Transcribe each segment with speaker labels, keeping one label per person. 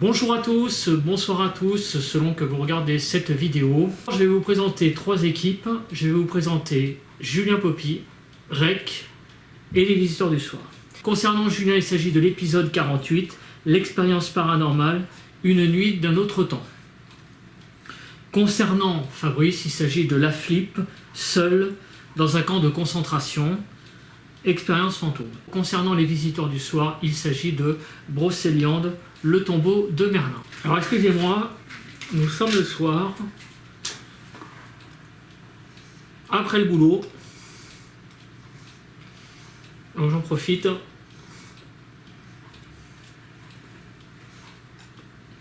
Speaker 1: Bonjour à tous, bonsoir à tous, selon que vous regardez cette vidéo. Je vais vous présenter trois équipes. Je vais vous présenter Julien Poppy, Rec et les visiteurs du soir. Concernant Julien, il s'agit de l'épisode 48, l'expérience paranormale, une nuit d'un autre temps. Concernant Fabrice, il s'agit de la flip, seul, dans un camp de concentration, expérience fantôme. Concernant les visiteurs du soir, il s'agit de Brocéliande, le tombeau de Merlin. Alors excusez-moi, nous sommes le soir, après le boulot, donc j'en profite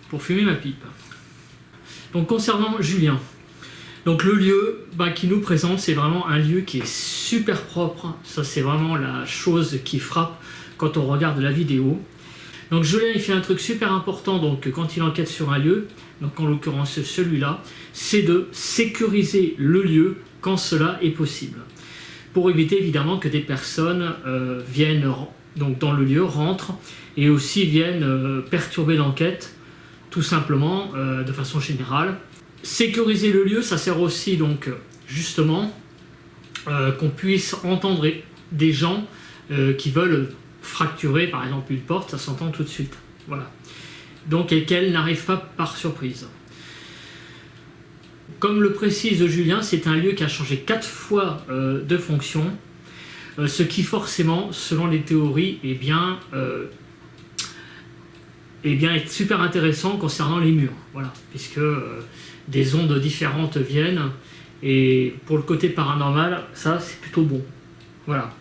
Speaker 1: pour fumer ma pipe. Donc concernant Julien, donc le lieu qui nous présente, c'est vraiment un lieu qui est super propre. Ça, c'est vraiment la chose qui frappe quand on regarde la vidéo. Donc Julien, il fait un truc super important donc, quand il enquête sur un lieu, donc en l'occurrence celui-là, c'est de sécuriser le lieu quand cela est possible. Pour éviter évidemment que des personnes viennent donc, dans le lieu, rentrent et aussi viennent perturber l'enquête, tout simplement, de façon générale. Sécuriser le lieu, ça sert aussi donc justement qu'on puisse entendre des gens qui veulent fracturer par exemple une porte, ça s'entend tout de suite. Voilà. Donc et qu'elle n'arrive pas par surprise. Comme le précise Julien, c'est un lieu qui a changé 4 fois de fonction, ce qui forcément, selon les théories, est super intéressant concernant les murs. Voilà, puisque des ondes différentes viennent, et pour le côté paranormal, ça c'est plutôt bon. Voilà.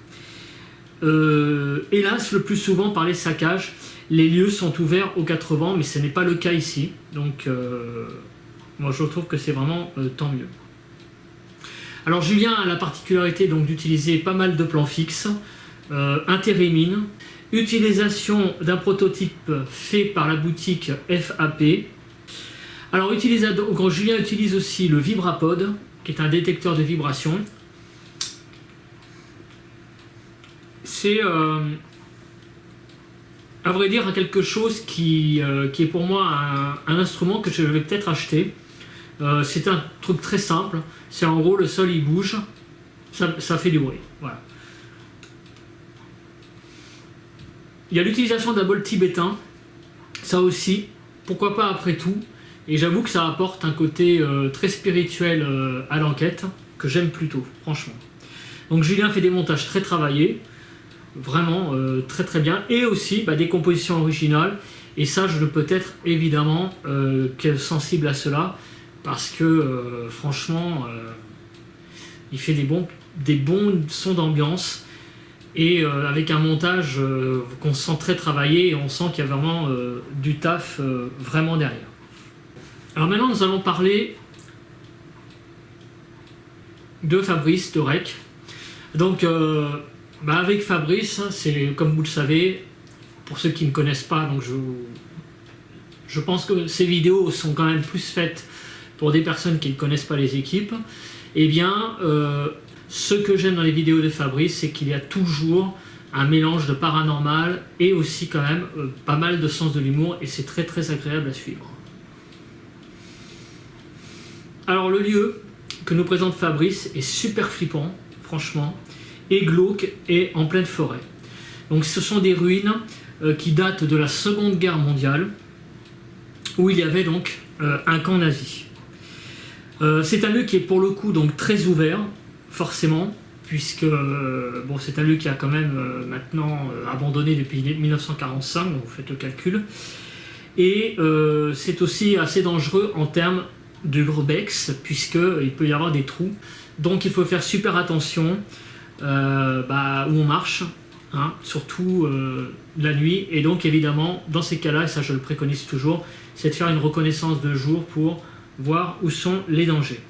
Speaker 1: Hélas, le plus souvent par les saccages, les lieux sont ouverts aux 4 vents, mais ce n'est pas le cas ici. Donc, moi je trouve que c'est vraiment tant mieux. Alors Julien a la particularité d'utiliser pas mal de plans fixes, intérimine, utilisation d'un prototype fait par la boutique FAP. Alors Julien utilise aussi le Vibrapod, qui est un détecteur de vibration. C'est à vrai dire quelque chose qui est pour moi un instrument que je vais peut-être acheter. C'est un truc très simple, c'est en gros le sol il bouge, ça fait du bruit. Voilà. Il y a l'utilisation d'un bol tibétain, ça aussi, pourquoi pas après tout, et j'avoue que ça apporte un côté très spirituel à l'enquête, que j'aime plutôt, franchement. Donc Julien fait des montages très travaillés, vraiment très très bien, et aussi des compositions originales, et ça je peux être évidemment sensible à cela, parce que franchement, il fait des bons sons d'ambiance, et avec un montage qu'on sent très travaillé, et on sent qu'il y a vraiment du taf vraiment derrière. Alors maintenant nous allons parler de Fabrice, de Rec. Donc avec Fabrice, c'est comme vous le savez, pour ceux qui ne connaissent pas, donc je pense que ces vidéos sont quand même plus faites pour des personnes qui ne connaissent pas les équipes. Eh bien, ce que j'aime dans les vidéos de Fabrice, c'est qu'il y a toujours un mélange de paranormal et aussi quand même pas mal de sens de l'humour, et c'est très très agréable à suivre. Alors le lieu que nous présente Fabrice est super flippant, franchement, et glauque et en pleine forêt. Donc ce sont des ruines qui datent de la Seconde Guerre mondiale, où il y avait donc un camp nazi. C'est un lieu qui est pour le coup donc très ouvert, forcément, puisque c'est un lieu qui a quand même maintenant abandonné depuis 1945, donc vous faites le calcul, et c'est aussi assez dangereux en termes d'urbex, puisqu'il peut y avoir des trous, donc il faut faire super attention où on marche, surtout la nuit, et donc évidemment dans ces cas-là, et ça je le préconise toujours, c'est de faire une reconnaissance de jour pour voir où sont les dangers.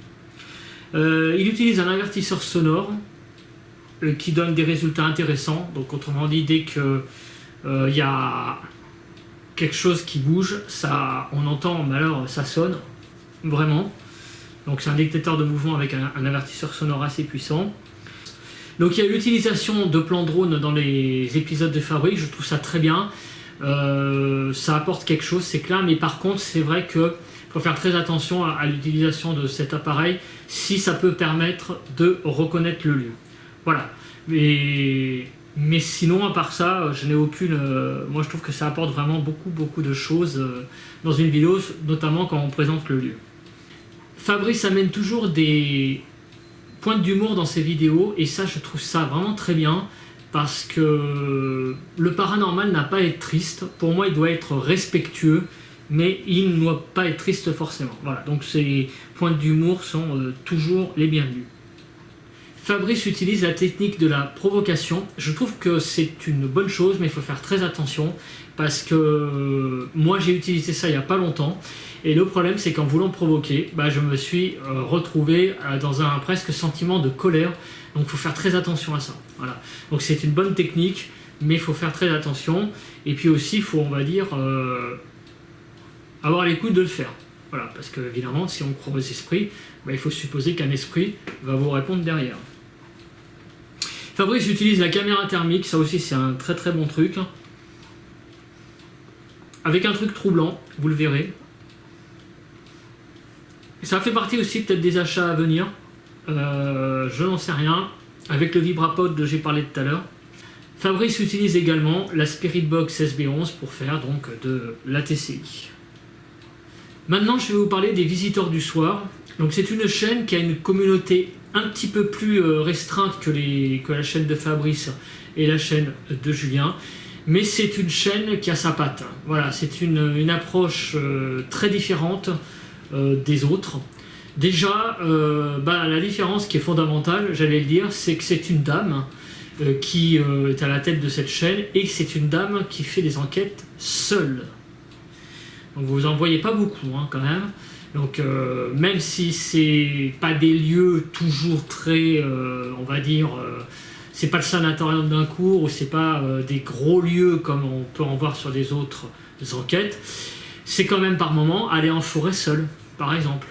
Speaker 1: Il utilise un avertisseur sonore qui donne des résultats intéressants, donc autrement dit, dès qu'il y a quelque chose qui bouge, on entend, mais alors ça sonne, vraiment. Donc c'est un détecteur de mouvement avec un avertisseur sonore assez puissant. Donc il y a l'utilisation de plans drone dans les épisodes de Fabrice, je trouve ça très bien. Ça apporte quelque chose, c'est clair, mais par contre, c'est vrai que faut faire très attention à l'utilisation de cet appareil si ça peut permettre de reconnaître le lieu. Voilà. Mais sinon, à part ça, je n'ai aucune... moi, je trouve que ça apporte vraiment beaucoup de choses dans une vidéo, notamment quand on présente le lieu. Fabrice amène toujours des pointes d'humour dans ses vidéos, et ça, je trouve ça vraiment très bien, parce que le paranormal n'a pas à être triste. Pour moi, il doit être respectueux, mais il ne doit pas être triste forcément. Voilà, donc ces pointes d'humour sont toujours les bienvenus. Fabrice utilise la technique de la provocation. Je trouve que c'est une bonne chose, mais il faut faire très attention, parce que moi j'ai utilisé ça il n'y a pas longtemps, et le problème c'est qu'en voulant provoquer, je me suis retrouvé dans un presque sentiment de colère, donc il faut faire très attention à ça. Voilà. Donc c'est une bonne technique, mais il faut faire très attention, et puis aussi il faut, on va dire, avoir les couilles de le faire. Voilà, parce que évidemment, si on croit aux esprits, il faut supposer qu'un esprit va vous répondre derrière. Fabrice utilise la caméra thermique, ça aussi c'est un très bon truc. Avec un truc troublant, vous le verrez. Ça fait partie aussi peut-être des achats à venir. Je n'en sais rien. Avec le VibraPod dont j'ai parlé tout à l'heure. Fabrice utilise également la Spiritbox SB11 pour faire donc de l'ATCI. Maintenant, je vais vous parler des visiteurs du soir. Donc, c'est une chaîne qui a une communauté un petit peu plus restreinte que la chaîne de Fabrice et la chaîne de Julien. Mais c'est une chaîne qui a sa patte. Voilà, c'est une approche très différente des autres. Déjà, la différence qui est fondamentale, j'allais le dire, c'est que c'est une dame qui est à la tête de cette chaîne, et c'est une dame qui fait des enquêtes seule. Donc vous en voyez pas beaucoup quand même. Donc même si c'est pas des lieux toujours très, on va dire, c'est pas le sanatorium d'un cours, ou c'est pas des gros lieux comme on peut en voir sur des autres enquêtes, c'est quand même par moment aller en forêt seul, par exemple.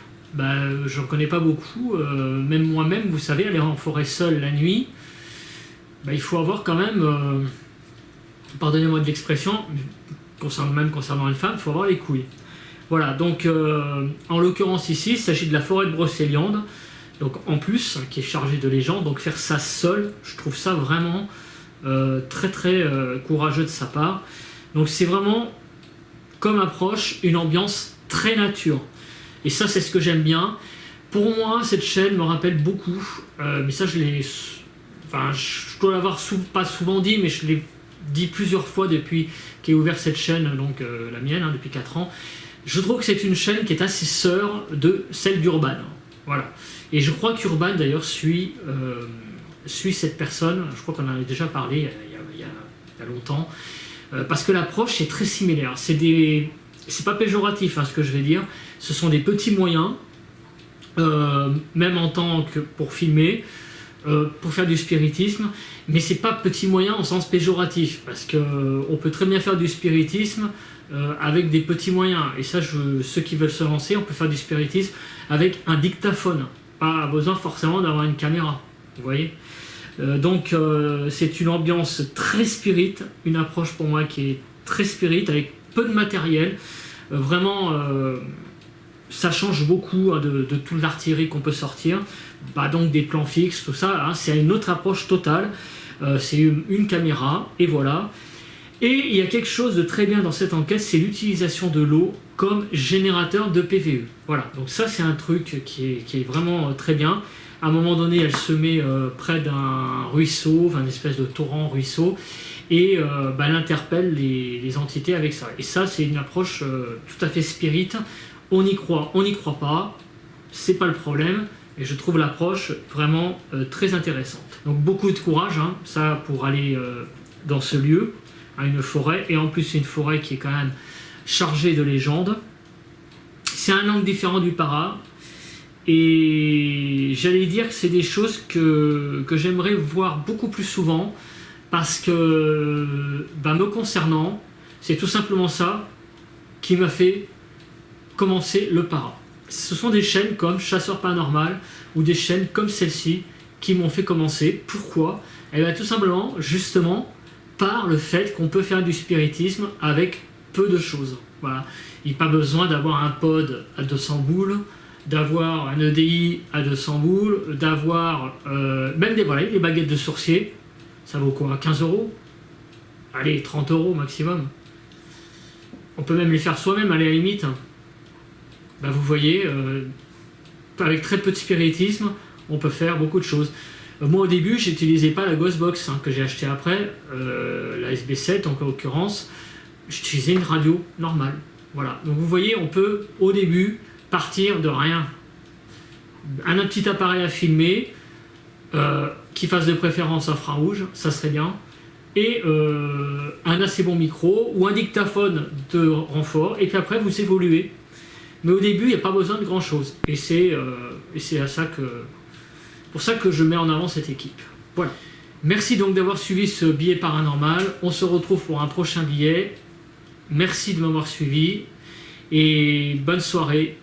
Speaker 1: J'en connais pas beaucoup, même moi-même, vous savez, aller en forêt seul la nuit, il faut avoir quand même, pardonnez-moi de l'expression, concernant une femme, il faut avoir les couilles. Voilà, donc en l'occurrence ici, il s'agit de la forêt de Brocéliande, donc en plus, qui est chargée de légendes, donc faire ça seul, je trouve ça vraiment très courageux de sa part. Donc c'est vraiment, comme approche, une ambiance très nature. Et ça, c'est ce que j'aime bien. Pour moi, cette chaîne me rappelle beaucoup, mais ça, je dois l'avoir pas souvent dit, mais je l'ai dit plusieurs fois depuis qu'est ouvert cette chaîne, donc la mienne, depuis 4 ans. Je trouve que c'est une chaîne qui est assez sœur de celle d'Urban. Voilà. Et je crois qu'Urban, d'ailleurs, suit cette personne. Je crois qu'on en a déjà parlé il y a longtemps. Parce que l'approche est très similaire. C'est pas péjoratif ce que je vais dire. Ce sont des petits moyens, même en tant que pour filmer, pour faire du spiritisme, mais c'est pas petit moyen en sens péjoratif, parce qu'on peut très bien faire du spiritisme avec des petits moyens, et ça, ceux qui veulent se lancer, on peut faire du spiritisme avec un dictaphone, pas besoin forcément d'avoir une caméra, vous voyez. Donc c'est une ambiance très spirit, une approche pour moi qui est très spirit, avec peu de matériel, vraiment ça change beaucoup de toute l'artillerie qu'on peut sortir, donc des plans fixes, tout ça, c'est une autre approche totale, c'est une caméra, et voilà. Et il y a quelque chose de très bien dans cette enquête, c'est l'utilisation de l'eau comme générateur de PVE. Voilà, donc ça c'est un truc qui est vraiment très bien. À un moment donné, elle se met près d'un ruisseau, une espèce de torrent ruisseau, et elle interpelle les entités avec ça. Et ça, c'est une approche tout à fait spirit. On y croit, on n'y croit pas, c'est pas le problème. Et je trouve l'approche vraiment très intéressante. Donc beaucoup de courage, ça, pour aller dans ce lieu, à une forêt, et en plus une forêt qui est quand même chargée de légendes. C'est un angle différent du para, et j'allais dire que c'est des choses que j'aimerais voir beaucoup plus souvent, parce que me concernant, c'est tout simplement ça qui m'a fait commencer le para. Ce sont des chaînes comme Chasseur Paranormal ou des chaînes comme celle-ci qui m'ont fait commencer. Pourquoi ? Eh bien tout simplement, justement, par le fait qu'on peut faire du spiritisme avec peu de choses. Voilà. Il n'y a pas besoin d'avoir un pod à 200 boules, d'avoir un EDI à 200 boules, d'avoir même les baguettes de sourcier, ça vaut quoi, 15 €? Allez, 30 € maximum. On peut même les faire soi-même, allez, à la limite. Bah, vous voyez, avec très peu de spiritisme, on peut faire beaucoup de choses. Moi au début, j'utilisais pas la Ghostbox que j'ai acheté après, la SB7 en l'occurrence, j'utilisais une radio normale. Voilà. Donc vous voyez, on peut au début partir de rien. Un petit appareil à filmer, qui fasse de préférence infrarouge, ça serait bien, et un assez bon micro ou un dictaphone de renfort, et puis après vous évoluez. Mais au début, il n'y a pas besoin de grand chose, et c'est pour ça que je mets en avant cette équipe. Voilà. Merci donc d'avoir suivi ce billet paranormal. On se retrouve pour un prochain billet. Merci de m'avoir suivi. Et bonne soirée,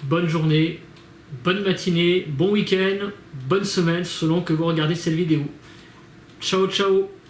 Speaker 1: bonne journée, bonne matinée, bon week-end, bonne semaine selon que vous regardez cette vidéo. Ciao, ciao!